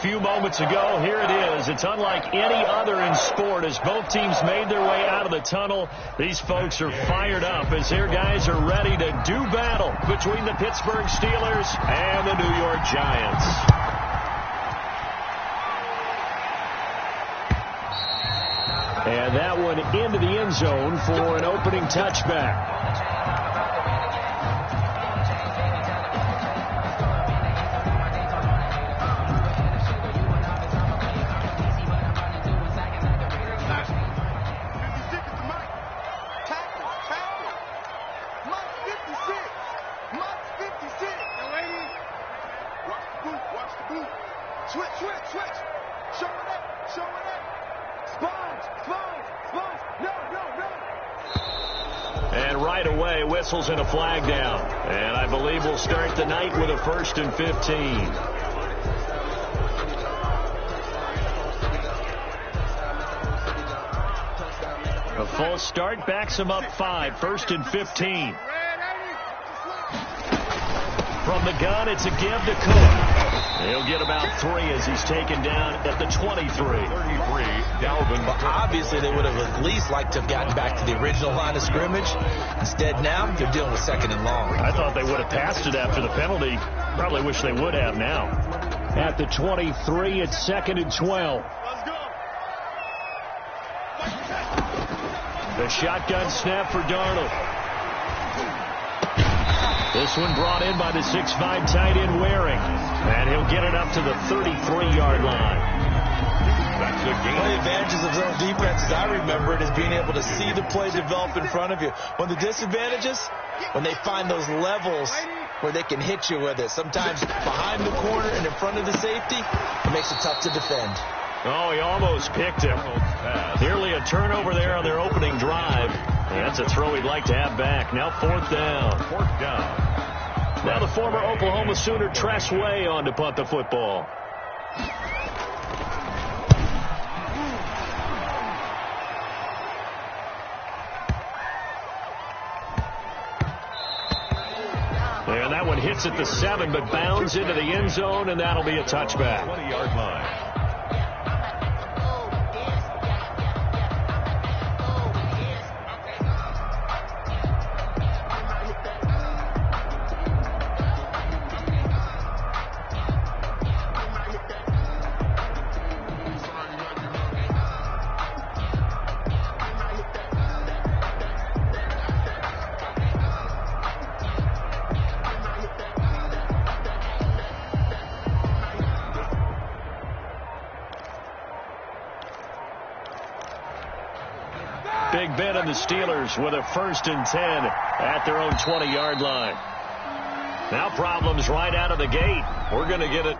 few moments ago. Here it is. It's unlike any other in sport as both teams made their way out of the tunnel. These folks are fired up as their guys are ready to do battle between the Pittsburgh Steelers and the New York Giants. And that one into the end zone for an opening touchback. And right away, whistles and a flag down. And I believe we'll start the night with a 1st and 15. A false start backs him up 5. 1st and 15. From the gun, it's a give to Cook. He'll get about 3 as he's taken down at the 23. 33, Dalvin. Well, obviously, they would have at least liked to have gotten back to the original line of scrimmage. Instead, now, they're dealing with 2nd and long. I thought they would have passed it after the penalty. Probably wish they would have now. At the 23, it's 2nd and 12. Let's go. The shotgun snap for Darnold. This one brought in by the 6'5" tight end Waring. And he'll get it up to the 33-yard line. That's the game. One of the advantages of zone defense, as I remember it, is being able to see the play develop in front of you. One of the disadvantages, when they find those levels where they can hit you with it. Sometimes behind the corner and in front of the safety, it makes it tough to defend. Oh, he almost picked him. Nearly a turnover there on their opening drive. And that's a throw he'd like to have back. Now 4th down. 4th down. Now the former Oklahoma Sooner Tress Way on to punt the football. And that one hits at the 7, but bounds into the end zone, and that'll be a touchback. 20-yard line. Big Ben and the Steelers with a 1st and 10 at their own 20-yard line. Now problems right out of the gate. We're going to get it.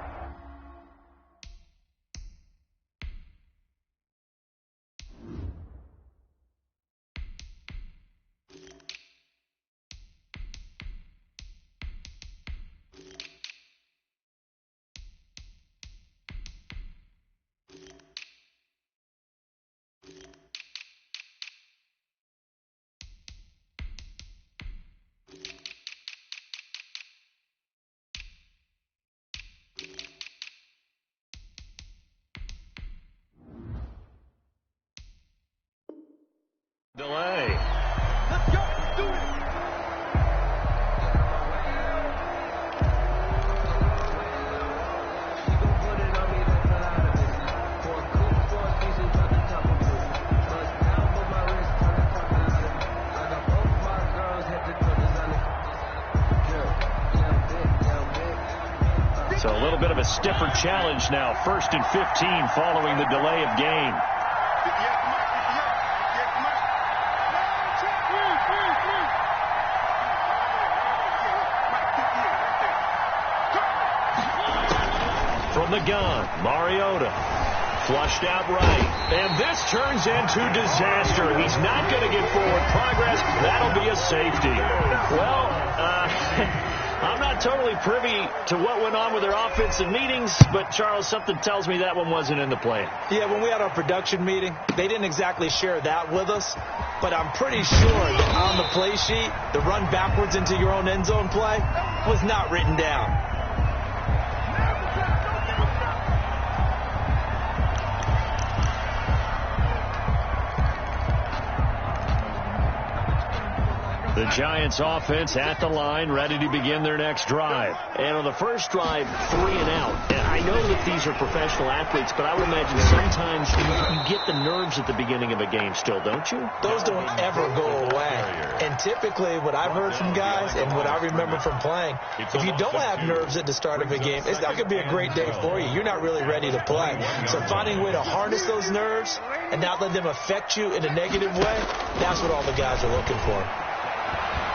Delay. Let's go. Let's do it. So a little bit of a stiffer challenge now. 1st and 15 following the delay of game. From the gun, Mariota flushed out right. And this turns into disaster. He's not going to get forward progress. That'll be a safety. Well, I'm not totally privy to what went on with their offensive meetings, but, Charles, something tells me that one wasn't in the plan. Yeah, when we had our production meeting, they didn't exactly share that with us, but I'm pretty sure that on the play sheet, the run backwards into your own end zone play was not written down. The Giants offense at the line, ready to begin their next drive. And on the first drive, 3 and out. And I know that these are professional athletes, but I would imagine sometimes you get the nerves at the beginning of a game still, don't you? Those don't ever go away. And typically what I've heard from guys and what I remember from playing, if you don't have nerves at the start of a game, it's not going to be a great day for you. You're not really ready to play. So finding a way to harness those nerves and not let them affect you in a negative way, that's what all the guys are looking for.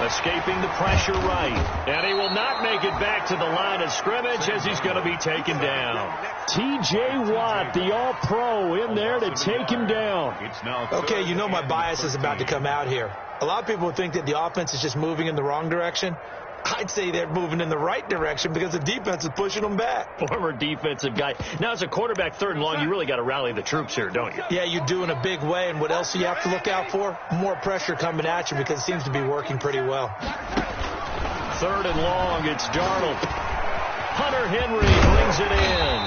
Escaping the pressure right. And he will not make it back to the line of scrimmage as he's going to be taken down. T.J. Watt, the All-Pro, in there to take him down. Okay, you know my bias is about to come out here. A lot of people would think that the offense is just moving in the wrong direction. I'd say they're moving in the right direction because the defense is pushing them back. Former defensive guy. Now, as a quarterback, 3rd and long, you really got to rally the troops here, don't you? Yeah, you do in a big way. And what else do you have to look out for? More pressure coming at you because it seems to be working pretty well. 3rd and long, it's Darnold. Hunter Henry brings it in.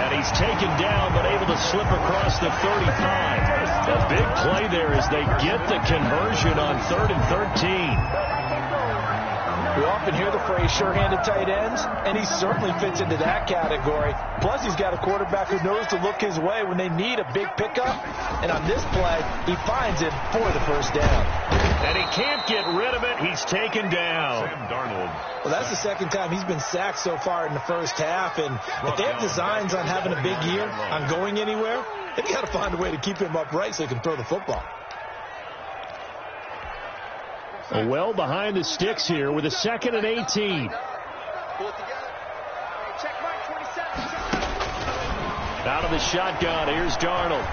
And he's taken down, but able to slip across the 35. A big play there as they get the conversion on 3rd and 13. We often hear the phrase sure-handed tight ends, and he certainly fits into that category. Plus, he's got a quarterback who knows to look his way when they need a big pickup. And on this play, he finds it for the first down. And he can't get rid of it. He's taken down. Sam Darnold. Well, that's the second time he's been sacked so far in the first half. And if they have designs on having a big year, on going anywhere, they've got to find a way to keep him upright so he can throw the football. Well behind the sticks here with a 2nd and 18. Out of the shotgun, here's Darnold.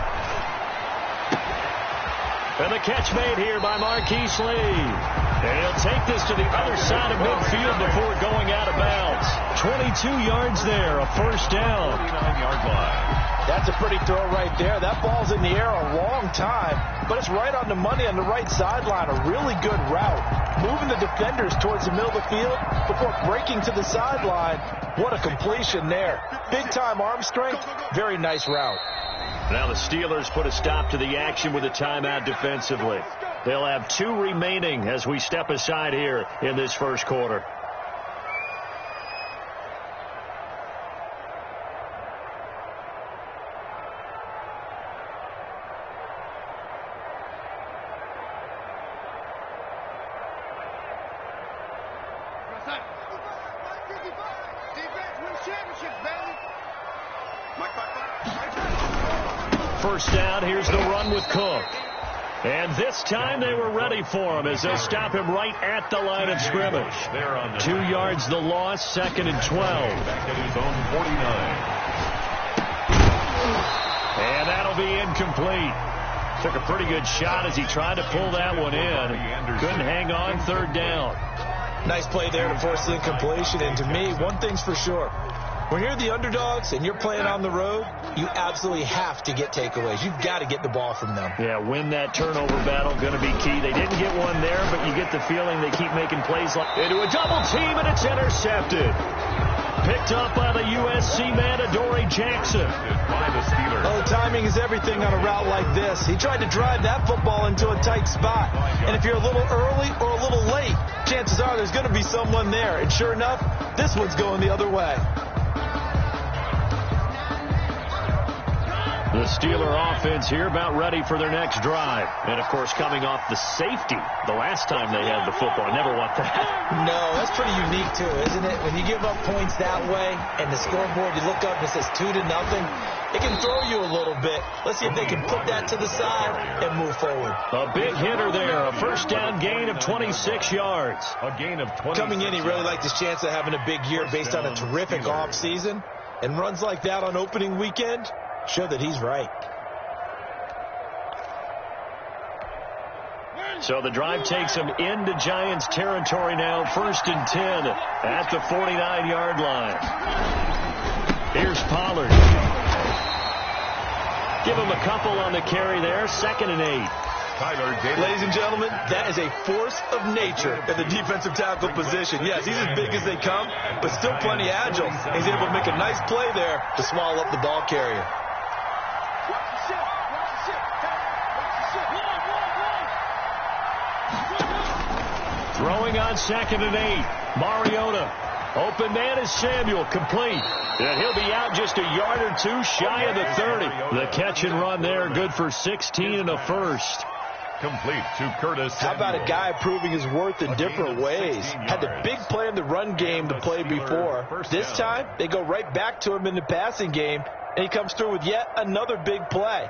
And the catch made here by Marquise Lee. And he'll take this to the other side of midfield before going out of bounds. 22 yards there, a first down. 49-yard line. That's a pretty throw right there. That ball's in the air a long time, but it's right on the money on the right sideline. A really good route. Moving the defenders towards the middle of the field before breaking to the sideline. What a completion there. Big-time arm strength. Very nice route. Now the Steelers put a stop to the action with a timeout defensively. They'll have 2 remaining as we step aside here in this first quarter. First down, here's the run with Cook. And this time they were ready for him as they'll stop him right at the line of scrimmage. 2 yards the loss, 2nd and 12. Back at his own 49. And that'll be incomplete. Took a pretty good shot as he tried to pull that one in. Couldn't hang on, 3rd down. Nice play there to force the incompletion. And to me, one thing's for sure. When you're the underdogs and you're playing on the road, you absolutely have to get takeaways. You've got to get the ball from them. Yeah, win that turnover battle, going to be key. They didn't get one there, but you get the feeling they keep making plays like into a double team, and it's intercepted. Picked up by the USC man, Adoree Jackson. By the Steelers. Oh, timing is everything on a route like this. He tried to drive that football into a tight spot. And if you're a little early or a little late, chances are there's going to be someone there. And sure enough, this one's going the other way. The Steeler offense here about ready for their next drive. And, of course, coming off the safety the last time they had the football. Never want that. No, that's pretty unique, too, isn't it? When you give up points that way and the scoreboard, you look up and it says 2-0, it can throw you a little bit. Let's see if they can put that to the side and move forward. A big hitter there. A first down gain of 26 yards. A gain of 20. Coming in, he really liked his chance of having a big year based on a terrific offseason. And runs like that on opening weekend show that he's right. So the drive takes him into Giants territory now. 1st and 10 at the 49-yard line. Here's Pollard. Give him a couple on the carry there. 2nd and 8. Ladies and gentlemen, that is a force of nature in the defensive tackle position. Yes, he's as big as they come, but still plenty agile. He's able to make a nice play there to swallow up the ball carrier. Throwing on 2nd and 8. Mariota. Open man is Samuel. Complete. And he'll be out just a yard or two shy of the 30. The catch and run there, good for 16 and a first. Complete to Curtis How Samuel. about a guy proving his worth in different ways? Had the big play in the run game to play before. This time, they go right back to him in the passing game, and he comes through with yet another big play.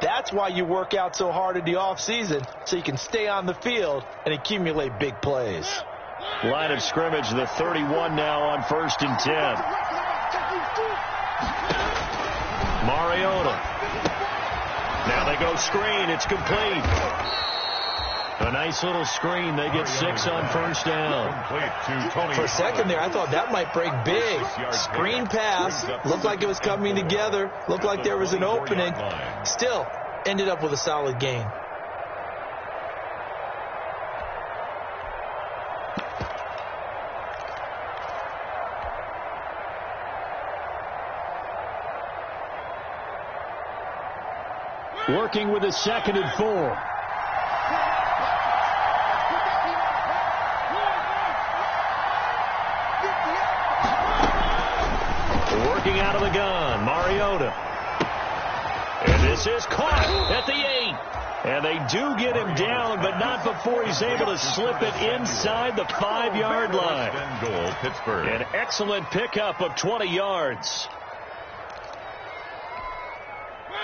That's why you work out so hard in the offseason, so you can stay on the field and accumulate big plays. Line of scrimmage, the 31 now on 1st and 10. Mariota. Now they go screen. It's complete. A nice little screen. They get 6 on 1st down. Complete to Tony. For a second there, I thought that might break big. Screen pass. Looked like it was coming together. Looked like there was an opening. Still, ended up with a solid gain. Working with a 2nd and 4. Working out of the gun, Mariota. And this is caught at the 8. And they do get him down, but not before he's able to slip it inside the 5-yard line. Goal, Pittsburgh. An excellent pickup of 20 yards.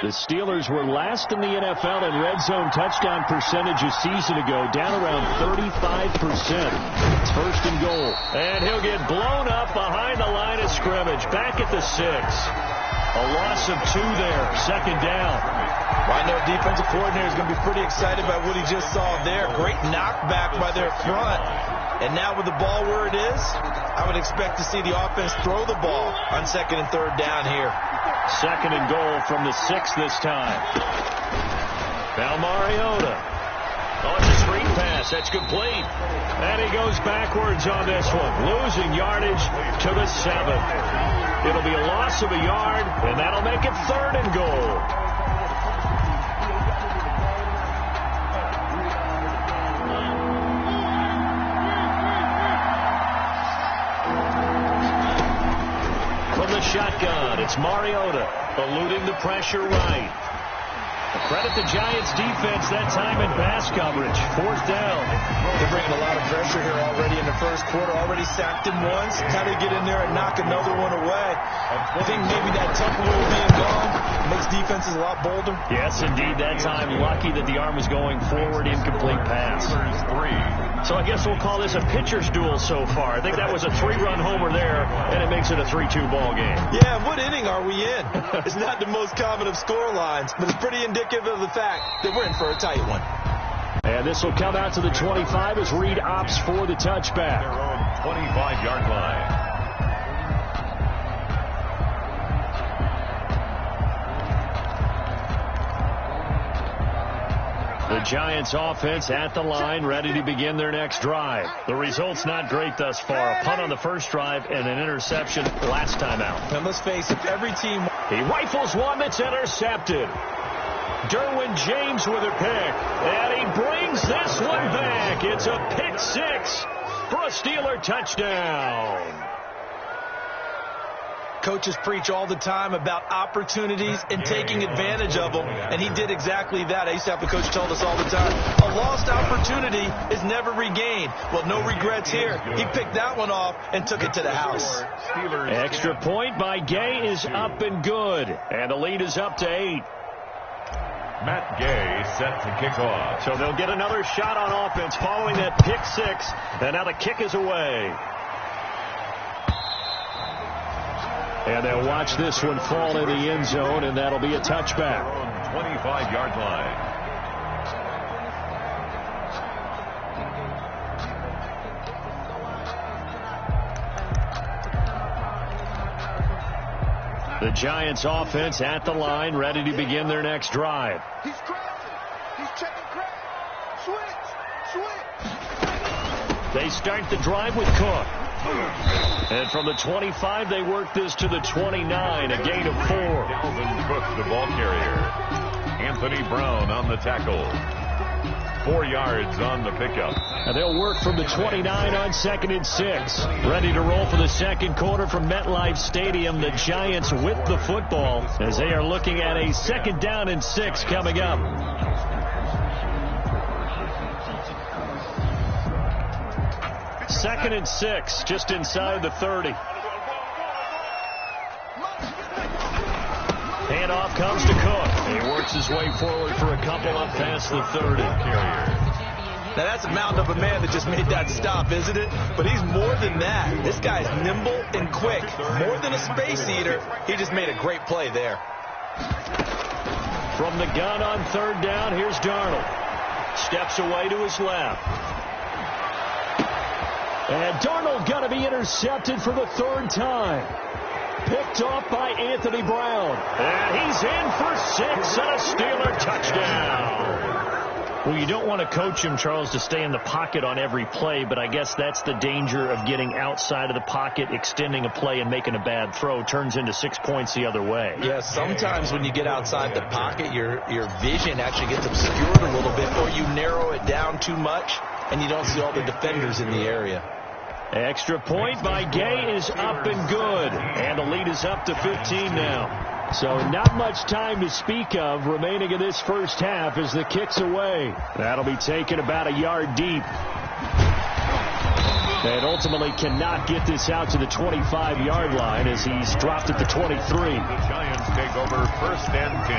The Steelers were last in the NFL in red zone touchdown percentage a season ago, down around 35%. It's 1st and goal. And he'll get blown up behind the line of scrimmage. Back at the 6. A loss of 2 there. 2nd down. Well, I know defensive coordinator is going to be pretty excited about what he just saw there. Great knockback by their front. And now with the ball where it is, I would expect to see the offense throw the ball on 2nd and 3rd down here. 2nd and goal from the 6 this time. Now Mariota. Oh, it's a screen pass. That's complete. And he goes backwards on this one. Losing yardage to the 7th. It'll be a loss of a yard, and that'll make it 3rd and goal. Shotgun. It's Mariota eluding the pressure right. Credit the Giants defense that time in pass coverage. 4th down. They're bringing a lot of pressure here already in the first quarter. Already sacked him once. How do they get in there and knock another one away? I think maybe that tempo being gone makes defenses a lot bolder. Yes, indeed. That time lucky that the arm was going forward. Incomplete pass. So I guess we'll call this a pitcher's duel so far. I think that was a 3-run homer there, and it makes it a 3-2 ball game. Yeah, what inning are we in? It's not the most common of score lines, but it's pretty indicative of the fact that we're in for a tight one. And this will come out to the 25 as Reed opts for the touchback. Their own 25-yard line. The Giants offense at the line, ready to begin their next drive. The result's not great thus far. A punt on the first drive and an interception last time out. And let's face it, every team... He rifles one that's intercepted. Derwin James with a pick. And he brings this one back. It's a pick 6 for a Steeler touchdown. Coaches preach all the time about opportunities and taking advantage of them, and he did exactly that. I used to have a coach tell us all the time, a lost opportunity is never regained. Well, no regrets here. He picked that one off and took it to the house. Extra point by Gay is up and good, and the lead is up to 8. Matt Gay set to kick off. So they'll get another shot on offense following that pick 6, and now the kick is away. And they'll watch this one fall in the end zone, and that'll be a touchback. 25-yard line. The Giants offense at the line, ready to begin their next drive. He's crashing. He's checking crash. Switch. They start the drive with Cook. And from the 25, they work this to the 29, a gain of 4. Dalvin Cook, the ball carrier. Anthony Brown on the tackle. 4 yards on the pickup. And they'll work from the 29 on 2nd and 6. Ready to roll for the second quarter from MetLife Stadium. The Giants with the football as they are looking at a 2nd down and 6 coming up. Second and 6, just inside the 30. Handoff comes to Cook. He works his way forward for a couple up past the 30. Now, that's a mountain of a man that just made that stop, isn't it? But he's more than that. This guy's nimble and quick. More than a space eater. He just made a great play there. From the gun on 3rd down, here's Darnold. Steps away to his left. And Darnold going to be intercepted for the 3rd time. Picked off by Anthony Brown. And he's in for 6 and a Steeler touchdown. Well, you don't want to coach him, Charles, to stay in the pocket on every play, but I guess that's the danger of getting outside of the pocket, extending a play, and making a bad throw. Turns into 6 points the other way. Yeah, sometimes when you get outside the pocket, your vision actually gets obscured a little bit, or you narrow it down too much, and you don't see all the defenders in the area. Extra point by Gay is up and good. And the lead is up to 15 now. So not much time to speak of remaining in this first half as the kick's away. That'll be taken about a yard deep. And ultimately cannot get this out to the 25-yard line as he's dropped at the 23. The Giants take over 1st and 10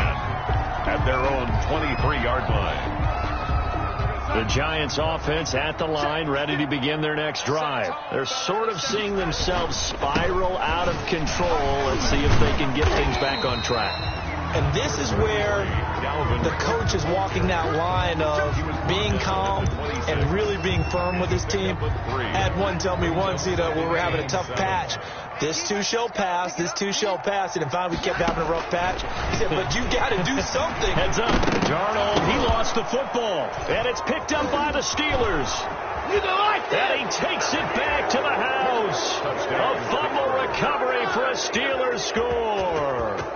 at their own 23-yard line. The Giants offense at the line, ready to begin their next drive. They're sort of seeing themselves spiral out of control. Let's see if they can get things back on track. And this is where the coach is walking that line of being calm and really being firm with his team. I had one tell me once, we were having a tough patch. This too shall pass, this too shall pass. And finally we kept having a rough patch. He said, but you got to do something. Heads up. Darnold, he lost the football. And it's picked up by the Steelers. And he takes it back to the house. A fumble recovery for a Steelers score.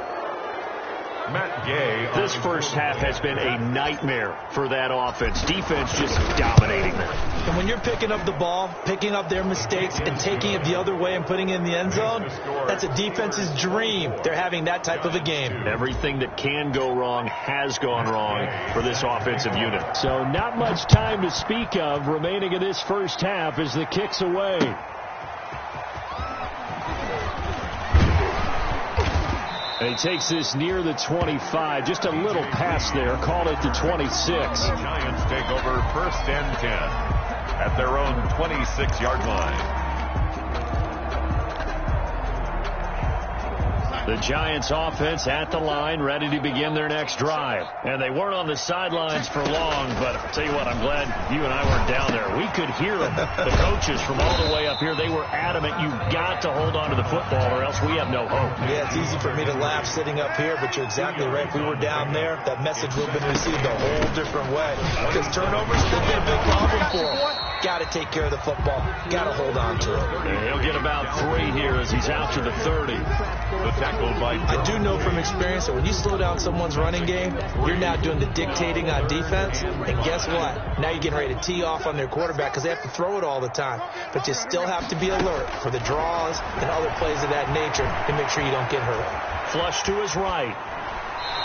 Matt Gay. This first half has been a nightmare for that offense. Defense just dominating them. And when you're picking up the ball, picking up their mistakes, and taking it the other way and putting it in the end zone, that's a defense's dream. They're having that type of a game. Everything that can go wrong has gone wrong for this offensive unit. So not much time to speak of remaining in this first half as the kick's away. And he takes this near the 25. Just a little pass there. Called it the 26. The Giants take over 1st and 10 at their own 26-yard line. The Giants offense at the line, ready to begin their next drive. And they weren't on the sidelines for long, but I'll tell you what, I'm glad you and I weren't down there. We could hear them, the coaches from all the way up here. They were adamant, you've got to hold on to the football or else we have no hope. Yeah, it's easy for me to laugh sitting up here, but you're exactly right. If we were down there, that message would have been received a whole different way. Because turnovers have been a big problem for them. Got to take care of the football. Got to hold on to it. And he'll get about 3 here as he's out to the 30. The tackle by I do know from experience that when you slow down someone's running game, you're now doing the dictating on defense. And guess what? Now you're getting ready to tee off on their quarterback because they have to throw it all the time. But you still have to be alert for the draws and other plays of that nature to make sure you don't get hurt. Flush to his right.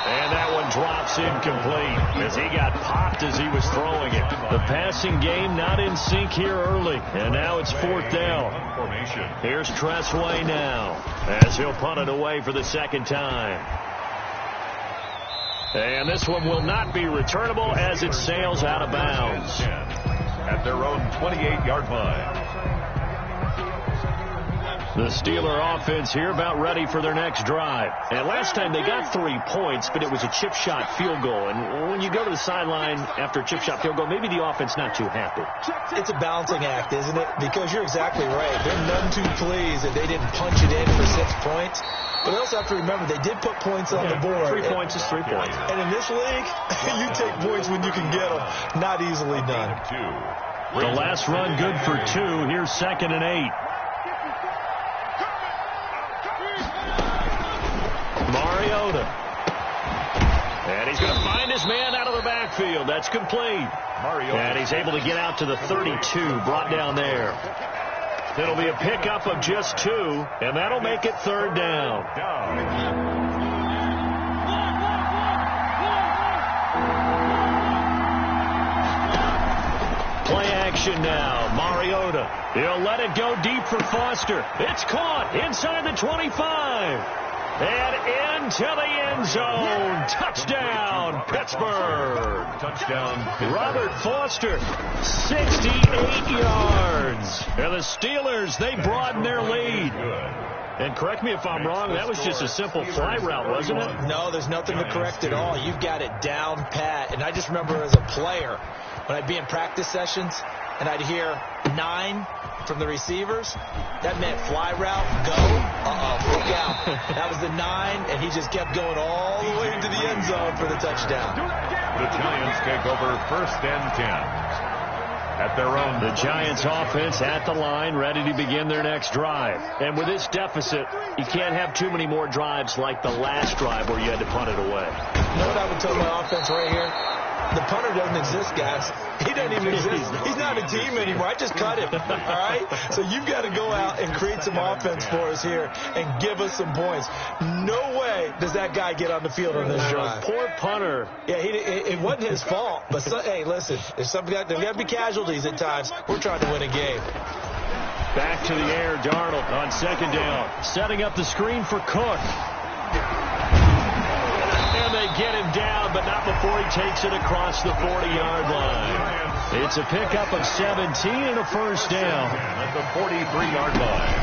And that one drops incomplete as he got popped as he was throwing it. The passing game not in sync here early. And now it's 4th down. Here's Tressway now as he'll punt it away for the 2nd time. And this one will not be returnable as it sails out of bounds. At their own 28-yard line. The Steeler offense here about ready for their next drive. And last time they got 3 points, but it was a chip shot field goal. And when you go to the sideline after a chip shot field goal, maybe the offense not too happy. It's a balancing act, isn't it? Because you're exactly right. They're none too pleased that they didn't punch it in for 6 points. But we also have to remember they did put points on the board. 3 points is 3 points. And in this league, you take points when you can get them. Not easily done. The last run good for 2. Here's 2nd and 8. Mariota. And he's going to find his man out of the backfield. backfield. That's complete. And he's able to get out to the 32, brought down there. It'll be a pickup of just 2, and that'll make it 3rd down. Play action now. Mariota. He'll let it go deep for Foster. It's caught inside the 25. And into the end zone. Touchdown, Pittsburgh. Touchdown. Robert Foster, 68 yards. And the Steelers, they broaden their lead. And correct me if I'm wrong, that was just a simple fly route, wasn't it? No, there's nothing to correct at all. You've got it down pat. And I just remember as a player, when I'd be in practice sessions, and I'd hear 9 from the receivers, that meant fly route, go, look out. That was the 9, and he just kept going all the way into the end zone for the touchdown. The Giants take over 1st and 10 at their own. The Giants offense at the line, ready to begin their next drive. And with this deficit, you can't have too many more drives like the last drive where you had to punt it away. You know what I would tell my offense right here? The punter doesn't exist, guys. He doesn't even exist. He's not a team anymore. I just cut him, all right? So you've got to go out and create some offense for us here and give us some points. No way does that guy get on the field on this drive. Poor punter. Yeah, it wasn't his fault. But, hey, listen, there's got to be casualties at times. We're trying to win a game. Back to the air, Darnold on 2nd down. Setting up the screen for Cook. And they get him down, but not before he takes it across the 40-yard line. It's a pickup of 17 and a 1st down. At the 43-yard line.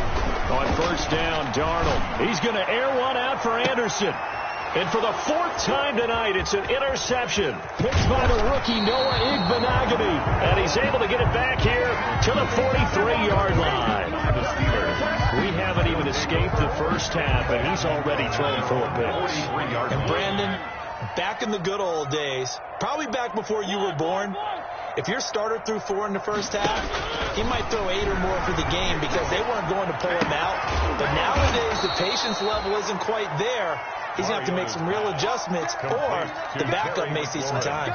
On 1st down, Darnold. He's going to air one out for Anderson. And for the 4th time tonight, it's an interception. Picked by the rookie Noah Igbenogany. And he's able to get it back here to the 43-yard line. We haven't even escaped the first half, and he's already thrown 4 picks. And Brandon, back in the good old days, probably back before you were born, if your starter threw 4 in the first half, he might throw 8 or more for the game because they weren't going to pull him out. But nowadays, the patience level isn't quite there. He's going to have to make some real adjustments, or the backup may see some time.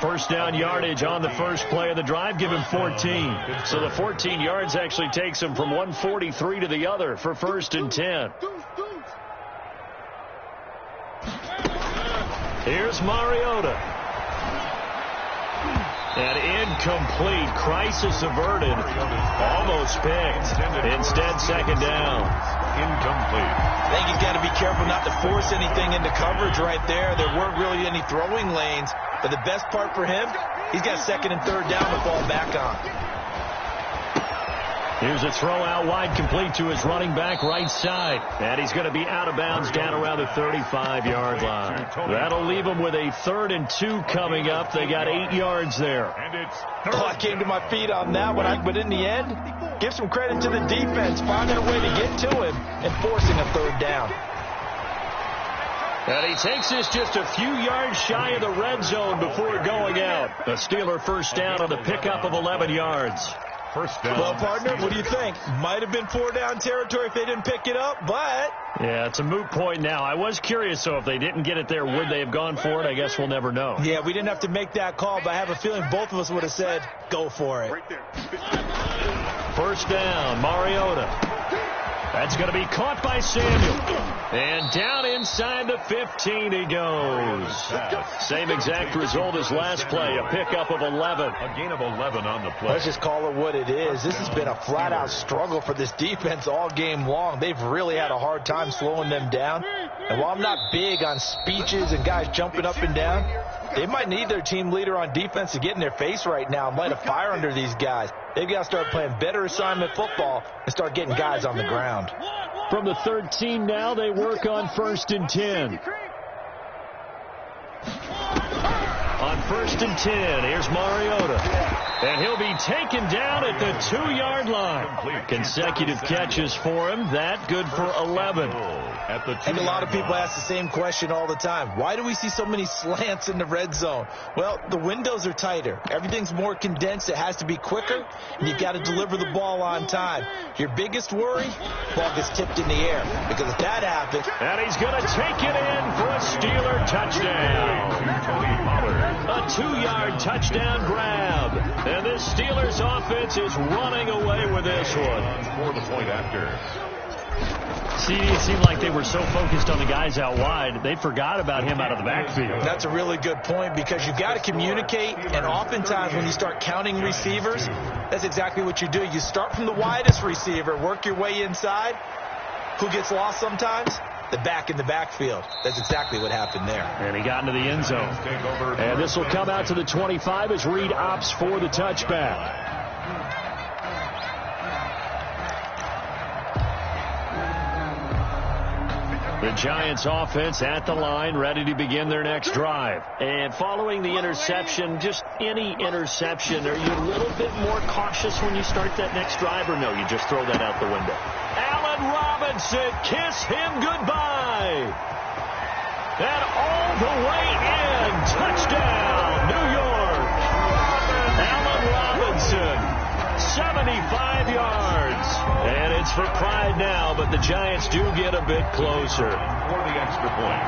1st down yardage on the first play of the drive. Give him 14. So the 14 yards actually takes him from 143 to the other for 1st and 10. Here's Mariota. An incomplete. Crisis averted. Almost picked. Instead, 2nd down. Incomplete. I think he's got to be careful not to force anything into coverage right there. There weren't really any throwing lanes. But the best part for him, he's got 2nd and 3rd down to fall back on. Here's a throw out wide, complete to his running back right side. And he's going to be out of bounds down around the 35-yard line. That'll leave him with a 3rd and 2 coming up. They got 8 yards there. I came to my feet on that one. But in the end, give some credit to the defense, finding a way to get to him and forcing a 3rd down. And he takes this just a few yards shy of the red zone before going out. A Steeler 1st down on the pickup of 11 yards. 1st down. Well, partner, what do you think? Might have been 4-down territory if they didn't pick it up, but... Yeah, it's a moot point now. I was curious, so if they didn't get it there, would they have gone for it? I guess we'll never know. Yeah, we didn't have to make that call, but I have a feeling both of us would have said, go for it. 1st down, Mariota. That's going to be caught by Samuel. And down inside the 15 he goes. Same exact result as last play, a pickup of 11. A gain of 11 on the play. Let's just call it what it is. This has been a flat-out struggle for this defense all game long. They've really had a hard time slowing them down. And while I'm not big on speeches and guys jumping up and down, they might need their team leader on defense to get in their face right now and light a fire under these guys. They've got to start playing better assignment football and start getting guys on the ground. From the 13 now, they work on 1st and 10. On 1st and 10, here's Mariota. And he'll be taken down at the 2-yard line. Consecutive catches for him. That good for 11. I think a lot of people ask the same question all the time. Why do we see so many slants in the red zone? Well, the windows are tighter. Everything's more condensed. It has to be quicker, and you've got to deliver the ball on time. Your biggest worry, ball gets tipped in the air. Because if that happens... And he's going to take it in for a Steeler touchdown. A 2-yard touchdown grab. And this Steelers offense is running away with this one. For the point after. See, it seemed like they were so focused on the guys out wide, they forgot about him out of the backfield. That's a really good point because you've got to communicate, and oftentimes when you start counting receivers, that's exactly what you do. You start from the widest receiver, work your way inside. Who gets lost sometimes? The back in the backfield. That's exactly what happened there. And he got into the end zone. And this will come out to the 25 as Reed opts for the touchback. The Giants offense at the line, ready to begin their next drive. And following the interception, just any interception, are you a little bit more cautious when you start that next drive, or no, you just throw that out the window? Allen Robinson, kiss him goodbye. And all the way in, touchdown, New York. Allen Robinson, 75 yards. And it's for pride now, but the Giants do get a bit closer. For the extra point.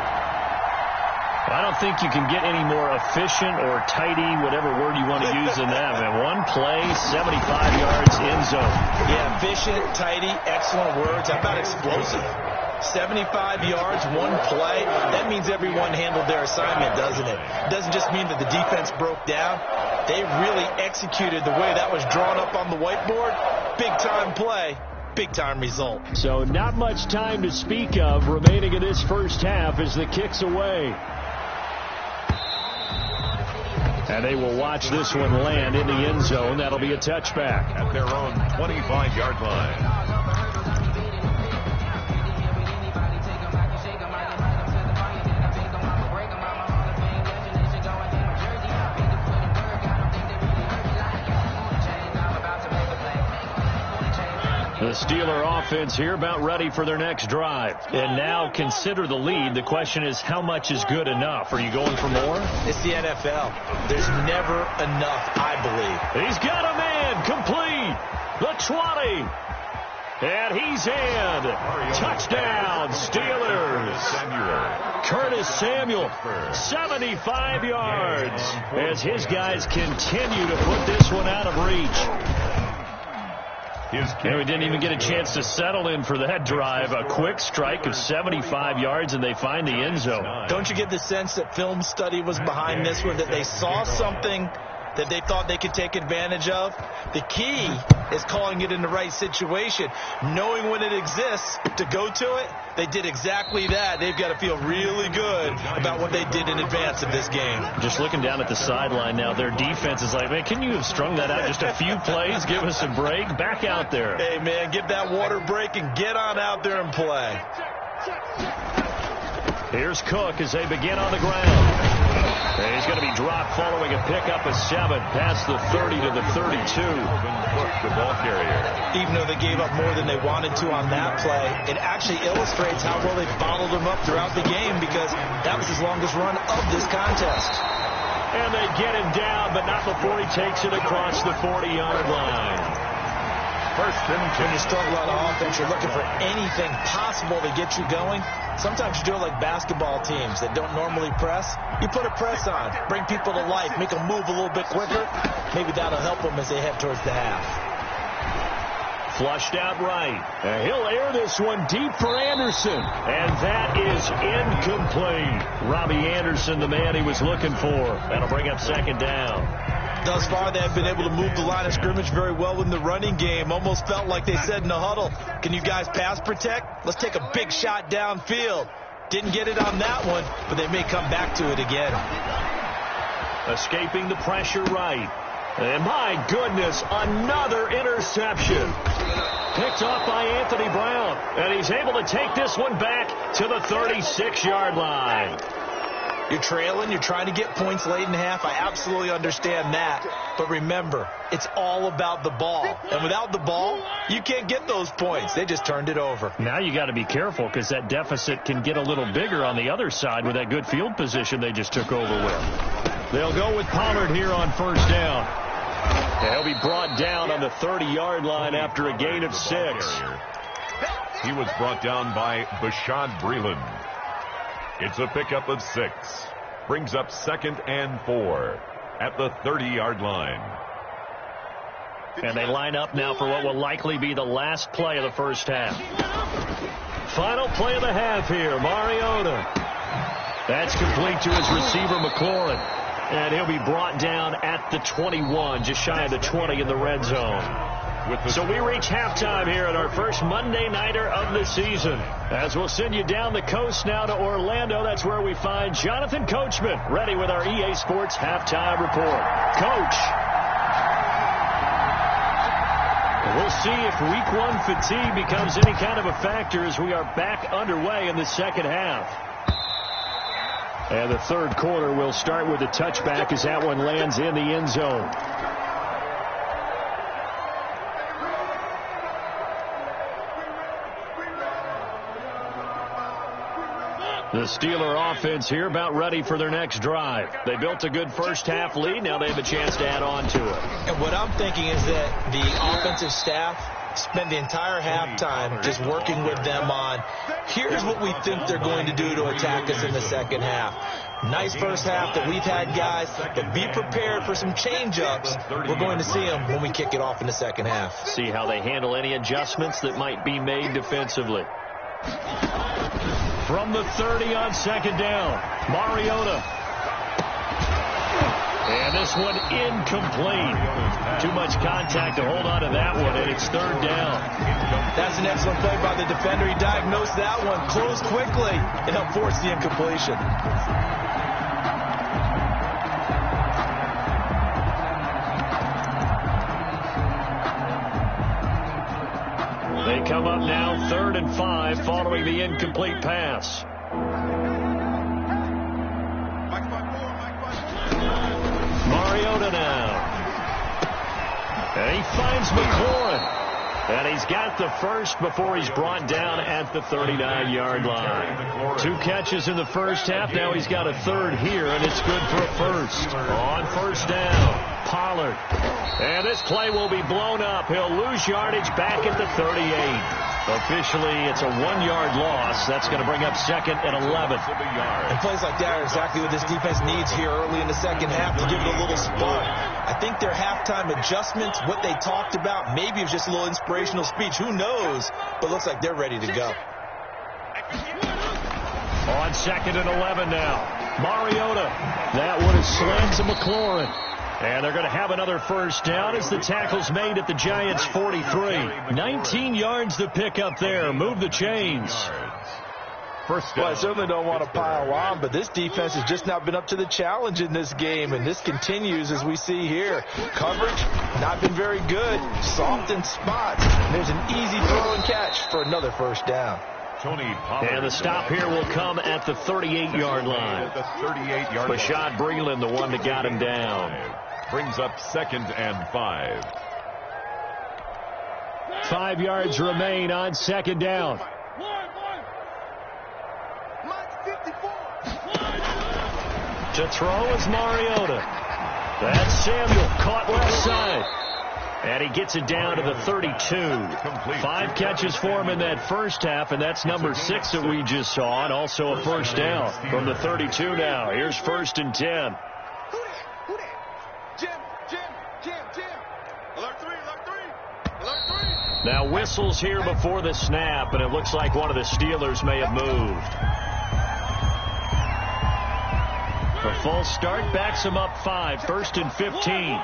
I don't think you can get any more efficient or tidy, whatever word you want to use in that. And one play, 75 yards in zone. Yeah, efficient, tidy, excellent words. How about explosive? 75 yards, one play. That means everyone handled their assignment, doesn't it? It doesn't just mean that the defense broke down. They really executed the way that was drawn up on the whiteboard. Big-time play, big-time result. So not much time to speak of remaining in this first half as the kick's away. And they will watch this one land in the end zone. That'll be a touchback. At their own 25-yard line. The Steeler offense here about ready for their next drive. And now consider the lead. The question is, how much is good enough? Are you going for more? It's the NFL. There's never enough, I believe. He's got a man complete. The 20. And he's in. Touchdown, Steelers. Curtis Samuel, 75 yards. As his guys continue to put this one out of reach. And we didn't even get a chance to settle in for that drive. A quick strike of 75 yards, and they find the end zone. Don't you get the sense that film study was behind this one, that they saw something that they thought they could take advantage of? The key is calling it in the right situation, knowing when it exists to go to it. They did exactly that. They've got to feel really good about what they did in advance of this game. Just looking down at the sideline now, their defense is like, man, can you have strung that out just a few plays? Give us a break. Back out there. Hey, man, give that water break and get on out there and play. Here's Cook as they begin on the ground. And he's going to be dropped following a pickup of 7 past the 30 to the 32. Cook, the ball carrier. Even though they gave up more than they wanted to on that play, it actually illustrates how well they followed him up throughout the game, because that was his longest run of this contest. And they get him down, but not before he takes it across the 40-yard line. First and 10. When you struggle on offense, you're looking for anything possible to get you going. Sometimes you do it like basketball teams that don't normally press. You put a press on, bring people to life, make them move a little bit quicker. Maybe that'll help them as they head towards the half. Flushed out right. And he'll air this one deep for Anderson. And that is incomplete. Robbie Anderson, the man he was looking for. That'll bring up second down. Thus far, they have been able to move the line of scrimmage very well in the running game. Almost felt like they said in the huddle, can you guys pass protect? Let's take a big shot downfield. Didn't get it on that one, but they may come back to it again. Escaping the pressure right. And my goodness, another interception. Picked off by Anthony Brown. And he's able to take this one back to the 36-yard line. You're trailing, you're trying to get points late in half. I absolutely understand that. But remember, it's all about the ball. And without the ball, you can't get those points. They just turned it over. Now you got to be careful, because that deficit can get a little bigger on the other side with that good field position they just took over with. They'll go with Pollard here on first down. And he'll be brought down on the 30-yard line after a gain of 6. He was brought down by Bashaud Breeland. It's a pickup of 6. Brings up 2nd and 4 at the 30-yard line. And they line up now for what will likely be the last play of the first half. Final play of the half here, Mariota. That's complete to his receiver, McLaurin. And he'll be brought down at the 21, just shy of the 20 in the red zone. So we reach halftime here at our first Monday Nighter of the season. As we'll send you down the coast now to Orlando, that's where we find Jonathan Coachman, ready with our EA Sports Halftime Report. Coach. We'll see if Week 1 fatigue becomes any kind of a factor as we are back underway in the second half. And the third quarter will start with a touchback as that one lands in the end zone. The Steeler offense here about ready for their next drive. They built a good first half lead. Now they have a chance to add on to it. And what I'm thinking is that the offensive staff spend the entire halftime just working with them on, here's what we think they're going to do to attack us in the second half. Nice first half that we've had, guys, but be prepared for some change-ups. We're going to see them when we kick it off in the second half. See how they handle any adjustments that might be made defensively. From the 30 on second down, Mariota. And this one incomplete. Too much contact to hold on to that one, and it's third down. That's an excellent play by the defender. He diagnosed that one, closed quickly, and helped force the incompletion. They come up now 3rd and 5 following the incomplete pass. Mariota now. And he finds McLaurin. And he's got the first before he's brought down at the 39-yard line. 2 catches in the first half. Now he's got a third here, and it's good for a first. On first down, Pollard. And this play will be blown up. He'll lose yardage back at the 38. Officially, it's a 1-yard loss. That's going to bring up 2nd and 11. And plays like that are exactly what this defense needs here early in the second half to give it a little spark. I think their halftime adjustments, what they talked about, maybe it was just a little inspirational speech. Who knows? But looks like they're ready to go. On 2nd and 11 now. Mariota. That one is slammed to McLaurin. And they're going to have another first down as the tackle's made at the Giants' 43. 19 yards to pick up there. Move the chains. Well, I certainly don't want to pile on, but this defense has just not been up to the challenge in this game, and this continues as we see here. Coverage, not been very good. Soft in spots. And there's an easy throw and catch for another first down. And the stop here will come at the 38-yard line. Bashaud Breeland, the one that got him down. Brings up 2nd and 5. 5 yards remain on second down. To throw is Mariota. That's Samuel, caught left side. And he gets it down to the 32. 5 catches for him in that first half, and that's number 6 that we just saw, and also a first down from the 32 now. Here's 1st and 10. Now whistles here before the snap, and it looks like one of the Steelers may have moved. The false start backs him up 5, 1st and 15.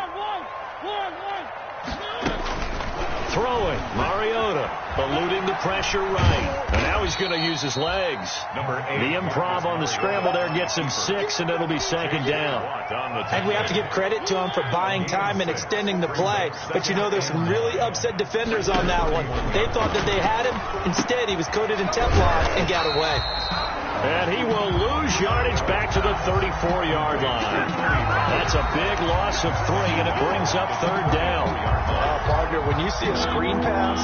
Throwing, Mariota, eluding the pressure right. And now he's going to use his legs. The improv on the scramble there gets him 6, and it'll be 2nd down. I think we have to give credit to him for buying time and extending the play. But, you know, there's some really upset defenders on that one. They thought that they had him. Instead, he was coated in Teflon and got away. And he will lose yardage back to the 34-yard line. That's a big loss of 3, and it brings up 3rd down. Partner, when you see a screen pass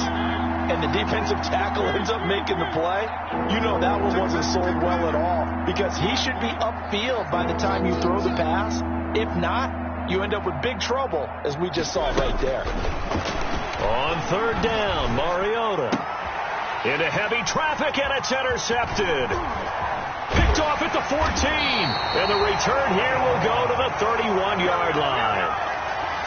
and the defensive tackle ends up making the play, you know that one wasn't sold well at all, because he should be upfield by the time you throw the pass. If not, you end up with big trouble, as we just saw right there. On 3rd down, Mariota into heavy traffic, and it's intercepted. Picked off at the 14. And And the return here will go to the 31-yard line.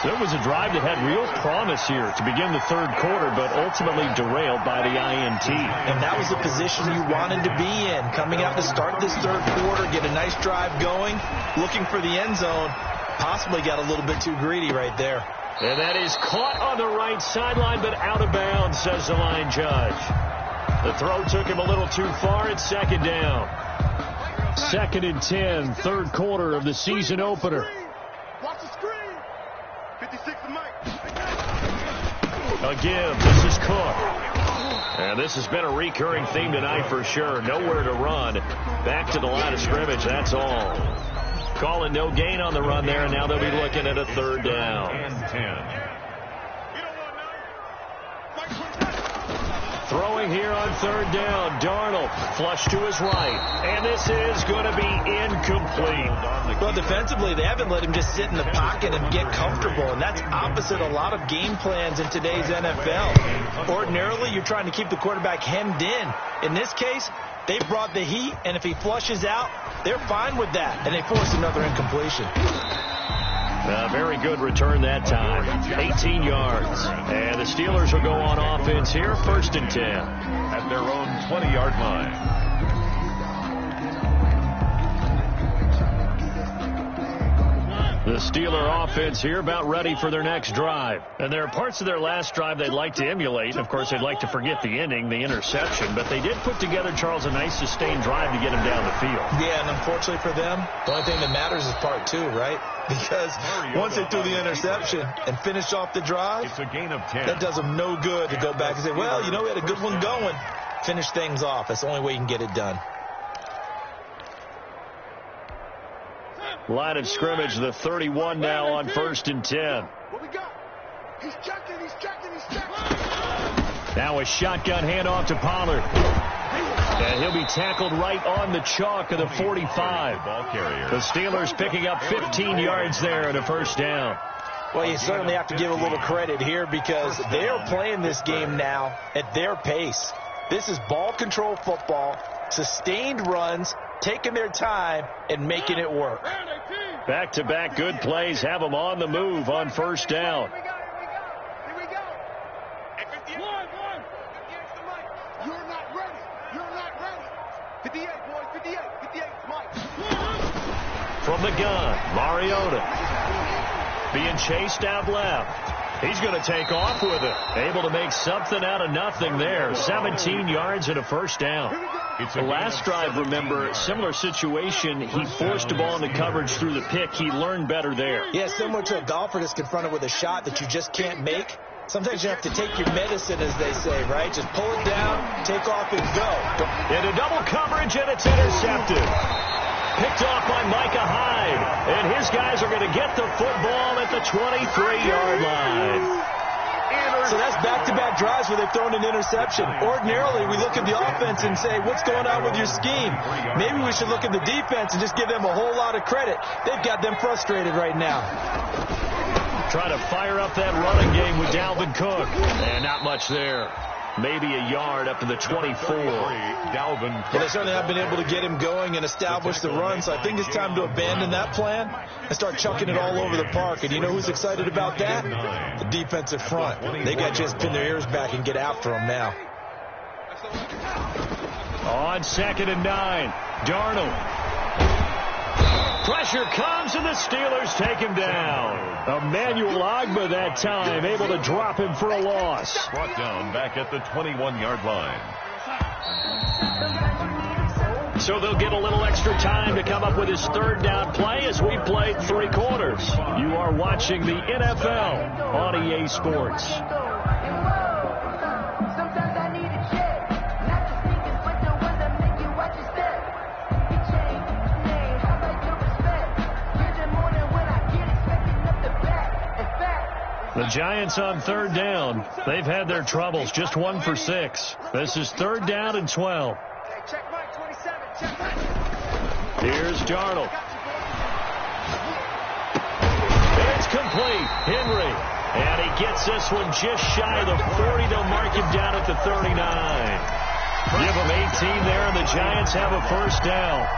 So it was a drive that had real promise here to begin the third quarter, but ultimately derailed by the INT. And that was the position you wanted to be in. Coming out to start this third quarter, get a nice drive going, looking for the end zone. Possibly got a little bit too greedy right there. And that is caught on the right sideline, but out of bounds, says the line judge. The throw took him a little too far. It's second down. 2nd and 10, third quarter of the season opener. Watch the screen. 56 to Mike. Again, this is Cook. And this has been a recurring theme tonight for sure. Nowhere to run. Back to the line of scrimmage, that's all. Calling no gain on the run there, and now they'll be looking at a third down. And 10. Throwing here on third down. Darnold flush to his right. And this is going to be incomplete. Well, defensively, they haven't let him just sit in the pocket and get comfortable, and that's opposite a lot of game plans in today's NFL. Ordinarily, you're trying to keep the quarterback hemmed in. In this case, they brought the heat, and if he flushes out, they're fine with that, and they force another incompletion. Very good return that time. 18 yards. And the Steelers will go on offense here, 1st and 10. At their own 20-yard line. The Steeler offense here about ready for their next drive. And there are parts of their last drive they'd like to emulate. Of course, they'd like to forget the ending, the interception. But they did put together, Charles, a nice sustained drive to get him down the field. Yeah, and unfortunately for them, the only thing that matters is part 2, right? Because once they threw the interception and finished off the drive, It's a gain of 10. that does them no good to go back and say, well, you know, we had a good one going. Finish things off. That's the only way you can get it done. Line of scrimmage, the 31 now on 1st and 10. What we got? He's checking, he's checking, he's checking. Now a shotgun handoff to Pollard. And he'll be tackled right on the chalk of the 45. Ball carrier. The Steelers picking up 15 yards there and a first down. Well, you certainly have to give a little credit here because they are playing this game now at their pace. This is ball control football, sustained runs, taking their time and making it work. Back-to-back good plays have them on the move on first down. Here we go. You're not ready. You're not ready. 58, boys, 58. 58, Mike. From the gun, Mariota being chased out left. He's going to take off with it. Able to make something out of nothing there. 17 yards and a first down. The last drive, remember, similar situation. He forced the ball into coverage through the pick. He learned better there. Yeah, similar to a golfer that's confronted with a shot that you just can't make. Sometimes you have to take your medicine, as they say, right? Just pull it down, take off, and go. Into double coverage, and it's intercepted. Picked off by Micah Hyde. And his guys are going to get the football at the 23-yard line. So that's back-to-back drives where they've thrown an interception. Ordinarily, we look at the offense and say, what's going on with your scheme? Maybe we should look at the defense and just give them a whole lot of credit. They've got them frustrated right now. Try to fire up that running game with Dalvin Cook. And not much there. Maybe a yard up to the 24. Well, they certainly have been able to get him going and establish the run, so I think it's time to abandon that plan and start chucking it all over the park. And you know who's excited about that? The defensive front. They got to just pin their ears back and get after him now. On 2nd and 9, Darnold. Pressure comes, and the Steelers take him down. Emmanuel Ogbah that time, able to drop him for a loss. Brought down back at the 21-yard line. So they'll get a little extra time to come up with his third down play as we played 3 quarters. You are watching the NFL on EA Sports. The Giants on third down. They've had their troubles. Just 1 for 6. This is 3rd down and 12. Check Mike, 27. Check Mike. Here's Darnold. It's complete. Henry. And he gets this one just shy of the 40. They'll mark him down at the 39. Give him 18 there, and the Giants have a first down.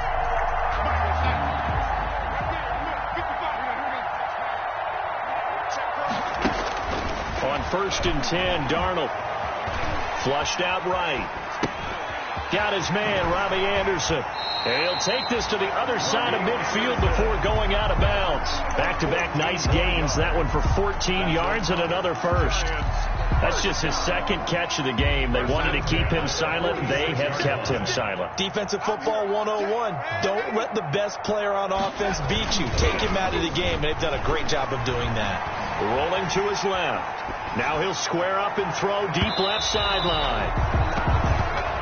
1st and 10. Darnold flushed out right. Got his man, Robbie Anderson. And he'll take this to the other side of midfield before going out of bounds. Back-to-back nice gains. That one for 14 yards and another first. That's just his second catch of the game. They wanted to keep him silent. They have kept him silent. Defensive football 101. Don't let the best player on offense beat you. Take him out of the game. They've done a great job of doing that. Rolling to his left. Now he'll square up and throw deep left sideline.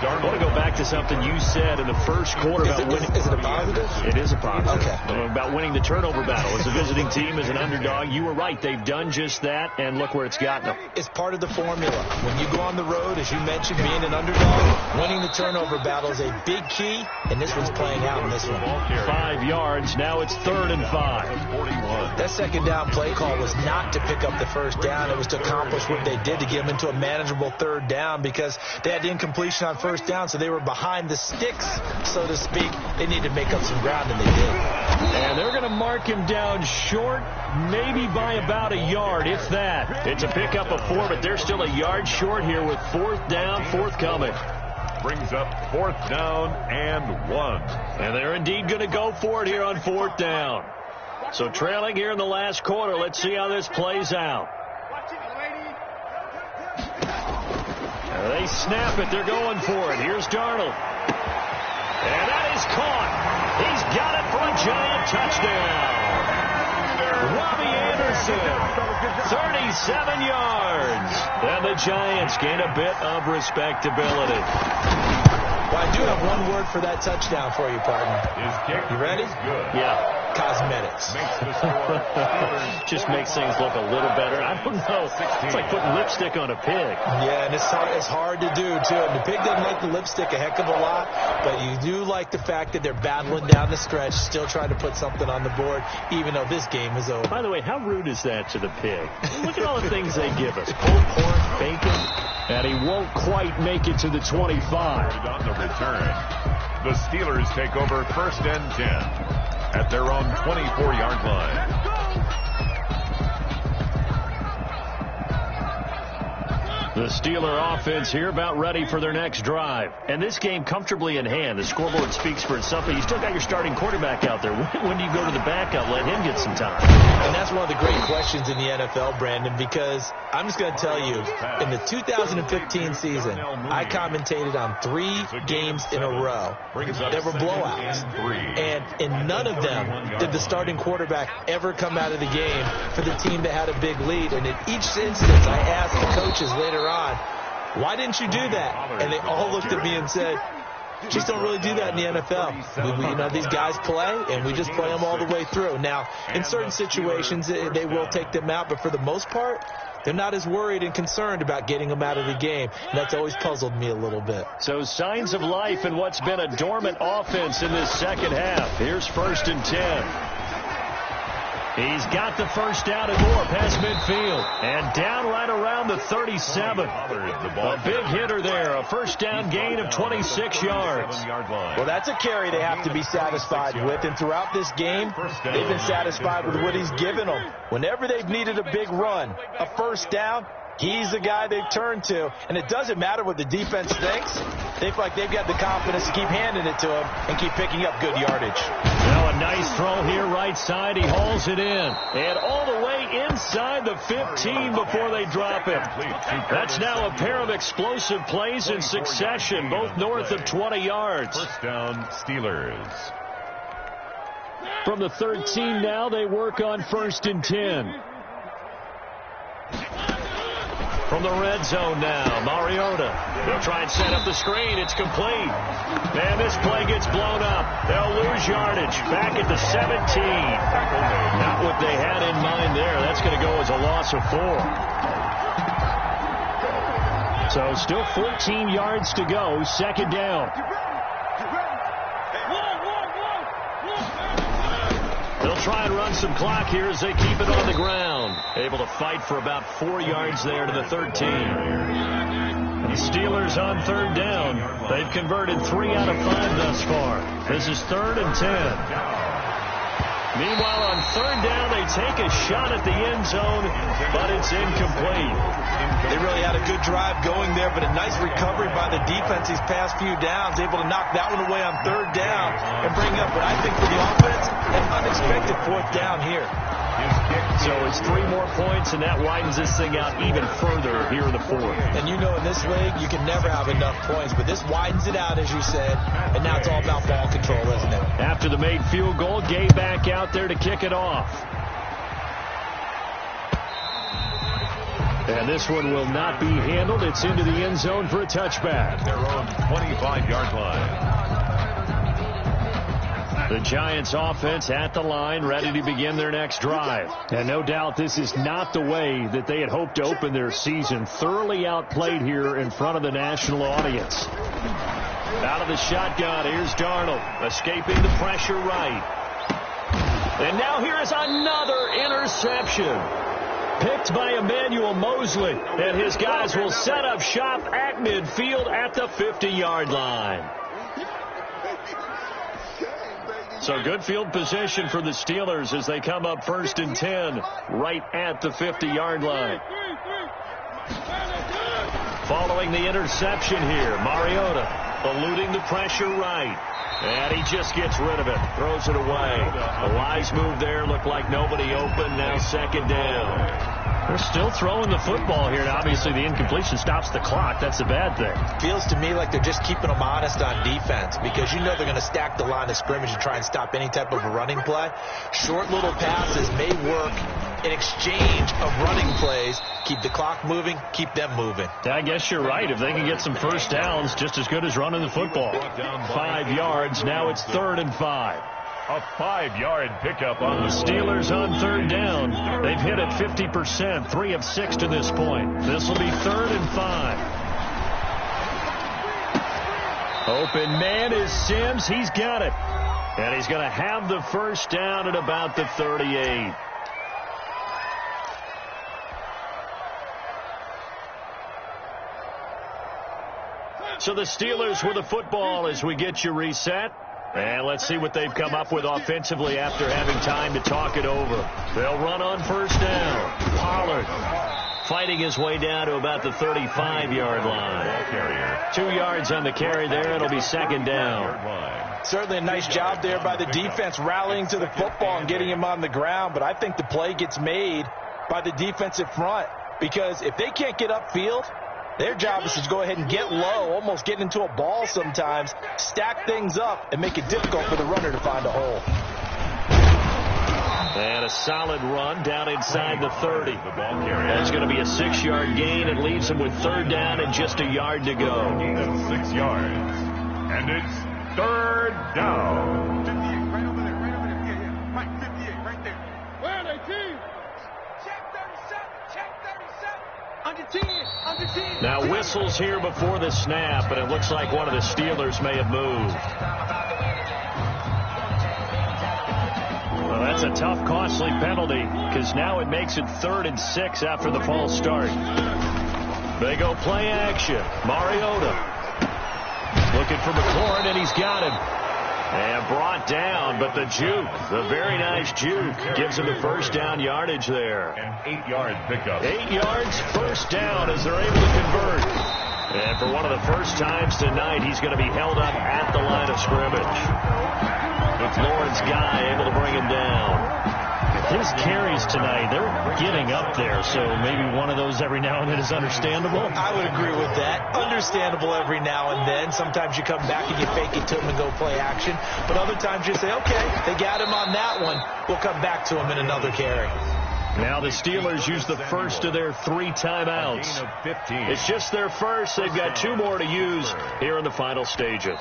I want to go back to something you said in the first quarter about winning. Is it a positive? It is a positive. Okay. About winning the turnover battle. As a visiting team, as an underdog, you were right. They've done just that, and look where it's gotten them. It's part of the formula. When you go on the road, as you mentioned, being an underdog, winning the turnover battle is a big key, and this one's playing out in this one. 5 yards. Now it's 3rd and 5. That second down play call was not to pick up the first down. It was to accomplish what they did, to get them into a manageable 3rd down, because they had the incompletion on first down, so they were behind the sticks, so to speak. They needed to make up some ground, and they did. And they're going to mark him down short, maybe by about a yard, if that. It's a pickup of 4, but they're still a yard short here with 4th down, forthcoming. Brings up 4th down and 1. And they're indeed going to go for it here on 4th down. So trailing here in the last quarter. Let's see how this plays out. They snap it. They're going for it. Here's Darnold. And that is caught. He's got it for a giant touchdown. Robbie Anderson, 37 yards. And the Giants gain a bit of respectability. Well, I do have one word for that touchdown for you, partner. You ready? Yeah. Cosmetics. Just makes things look a little better. I don't know. It's like putting lipstick on a pig. Yeah, and it's hard to do, too. And the pig doesn't like the lipstick a heck of a lot, but you do like the fact that they're battling down the stretch, still trying to put something on the board, even though this game is over. By the way, how rude is that to the pig? Look at all the things they give us. Pulled pork, bacon, and he won't quite make it to the 25. On the return, the Steelers take over 1st and 10 at their own 24-yard line. The Steeler offense here about ready for their next drive. And this game comfortably in hand. The scoreboard speaks for itself, but you still got your starting quarterback out there. When do you go to the backup? Let him get some time. And that's one of the great questions in the NFL, Brandon, because I'm just going to tell you, in the 2015 season, I commentated on 3 games in a row. There were blowouts. And in none of them did the starting quarterback ever come out of the game for the team that had a big lead. And in each instance, I asked the coaches later on, why didn't you do that? And they all looked at me and said, just don't really do that in the NFL. You know, these guys play, and we just play them all the way through. Now, in certain situations, they will take them out, but for the most part, they're not as worried and concerned about getting them out of the game. And that's always puzzled me a little bit. So signs of life in what's been a dormant offense in this second half. Here's 1st and 10. He's got the first down and more past midfield. And down right around the 37. A big hitter there. A first down gain of 26 yards. Well, that's a carry they have to be satisfied with. And throughout this game, they've been satisfied with what he's given them. Whenever they've needed a big run, a first down, he's the guy they've turned to. And it doesn't matter what the defense thinks. They feel like they've got the confidence to keep handing it to him and keep picking up good yardage. Now a nice throw here right side. He hauls it in. And all the way inside the 15 before they drop him. That's now a pair of explosive plays in succession, both north of 20 yards. First down, Steelers. From the 13 now, they work on 1st and 10. From the red zone now, Mariota. They'll try and set up the screen. It's complete. And this play gets blown up. They'll lose yardage. Back at the 17. Not what they had in mind there. That's going to go as a loss of 4. So still 14 yards to go. 2nd down. They'll try and run some clock here as they keep it on the ground. Able to fight for about 4 yards there to the 13. The Steelers on 3rd down. They've converted 3 out of 5 thus far. This is 3rd and 10. Meanwhile, on third down, they take a shot at the end zone, but it's incomplete. They really had a good drive going there, but a nice recovery by the defense these past few downs, able to knock that one away on third down and bring up what I think for the offense, an unexpected fourth down here. So it's 3 more points, and that widens this thing out even further here in the fourth. And you know in this league, you can never have enough points, but this widens it out, as you said, and now it's all about ball control, isn't it? After the made field goal, Gay back out there to kick it off. And this one will not be handled. It's into the end zone for a touchback. Their own 25-yard line. The Giants offense at the line, ready to begin their next drive. And no doubt this is not the way that they had hoped to open their season. Thoroughly outplayed here in front of the national audience. Out of the shotgun, here's Darnold, escaping the pressure right. And now here is another interception. Picked by Emmanuel Mosley, and his guys will set up shop at midfield at the 50-yard line. So good field position for the Steelers as they come up 1st and 10 right at the 50-yard line. Following the interception here, Mariota eluding the pressure right. And he just gets rid of it, throws it away. A wise move there, looked like nobody open, now 2nd down. They're still throwing the football here, and obviously the incompletion stops the clock. That's a bad thing. Feels to me like they're just keeping them honest on defense because you know they're going to stack the line of scrimmage and try and stop any type of a running play. Short little passes may work in exchange of running plays. Keep the clock moving, keep them moving. I guess you're right. If they can get some first downs, just as good as running the football. 5 yards, now it's 3rd and 5. A 5-yard pickup on the Steelers on 3rd down. They've hit it 50%, 3 of 6 to this point. This will be 3rd and 5. Open man is Sims. He's got it. And he's going to have the first down at about the 38. So the Steelers with the football as we get you reset. And let's see what they've come up with offensively after having time to talk it over. They'll run on 1st down. Pollard fighting his way down to about the 35-yard line. 2 yards on the carry there. It'll be 2nd down. Certainly a nice job there by the defense rallying to the football and getting him on the ground. But I think the play gets made by the defensive front because if they can't get upfield, their job is to go ahead and get low, almost get into a ball sometimes, stack things up, and make it difficult for the runner to find a hole. And a solid run down inside the 30. That's going to be a 6-yard gain and leaves him with 3rd down and just a yard to go. 6 yards. And it's 3rd down. 58, right over there, right over there. Yeah. Right, 58, right there. Where are they, team? Check 37, check 37. Under 10, under 10. Now whistles here before the snap, and it looks like one of the Steelers may have moved. Well, that's a tough, costly penalty because now it makes it 3rd and 6 after the false start. They go play action. Mariota looking for McLaurin, and he's got him. And brought down, but the juke, the very nice juke, gives him the first down yardage there. An 8-yard pickup. 8 yards, first down as they're able to convert. And for one of the first times tonight, he's going to be held up at the line of scrimmage. McLaurin's guy able to bring him down. His carries tonight, they're getting up there, so maybe one of those every now and then is understandable. I would agree with that. Understandable every now and then. Sometimes you come back and you fake it to him and go play action. But other times you say, okay, they got him on that one. We'll come back to him in another carry. Now the Steelers use the first of their 3 timeouts. It's just their first. They've got 2 more to use here in the final stages.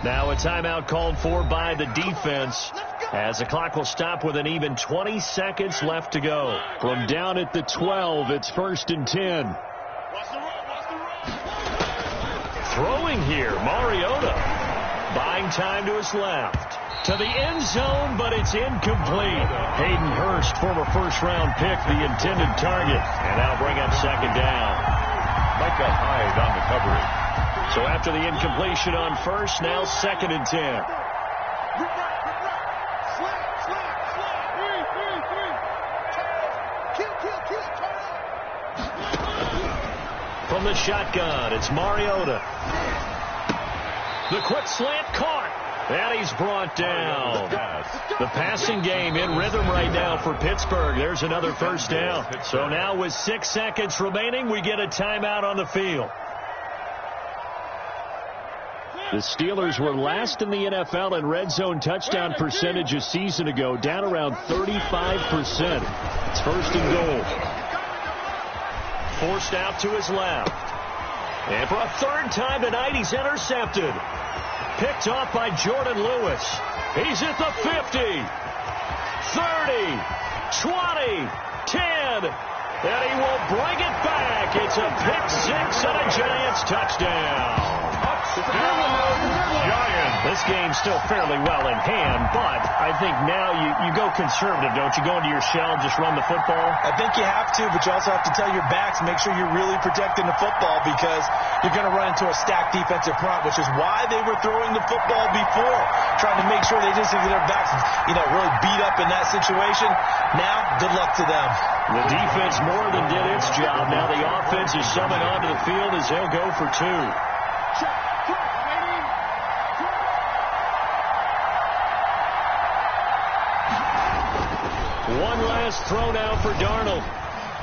Now a timeout called for by the defense as the clock will stop with an even 20 seconds left to go. From down at the 12, it's 1st and 10. Throwing here, Mariota. Buying time to his left. To the end zone, but it's incomplete. Hayden Hurst, former first-round pick, the intended target. And that'll bring up 2nd down. Micah Hyde on the coverage. So after the incompletion on first, now 2nd and 10. From the shotgun, it's Mariota. The quick slant caught. And he's brought down. The passing game in rhythm right now for Pittsburgh. There's another first down. So now with 6 seconds remaining, we get a timeout on the field. The Steelers were last in the NFL in red zone touchdown percentage a season ago, down around 35%. It's first and goal. Forced out to his left. And for a third time tonight, he's intercepted. Picked off by Jordan Lewis. He's at the 50, 30, 20, 10, and he will bring it back. It's a pick six and a Giants touchdown. Giants. This game's still fairly well in hand, but I think now you go conservative, don't you? Go into your shell and just run the football? I think you have to, but you also have to tell your backs, make sure you're really protecting the football because you're going to run into a stacked defensive front, which is why they were throwing the football before, trying to make sure they just get their backs, really beat up in that situation. Now, good luck to them. The defense more than did its job. Now the offense is summoned onto the field as they'll go for two. One last throw now for Darnold.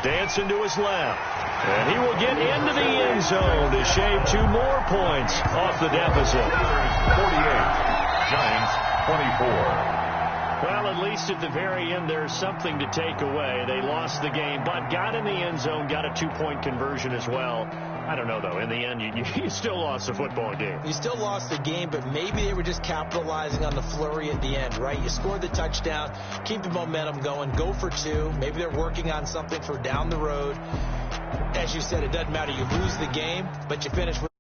Dancing to his left. And he will get into the end zone to shave 2 more points off the deficit. 48. Giants 24. Well, at least at the very end, there's something to take away. They lost the game, but got in the end zone, got a 2-point conversion as well. I don't know, though. In the end, you still lost the football game. You still lost the game, but maybe they were just capitalizing on the flurry at the end, right? You scored the touchdown, keep the momentum going, go for 2. Maybe they're working on something for down the road. As you said, it doesn't matter. You lose the game, but you finish with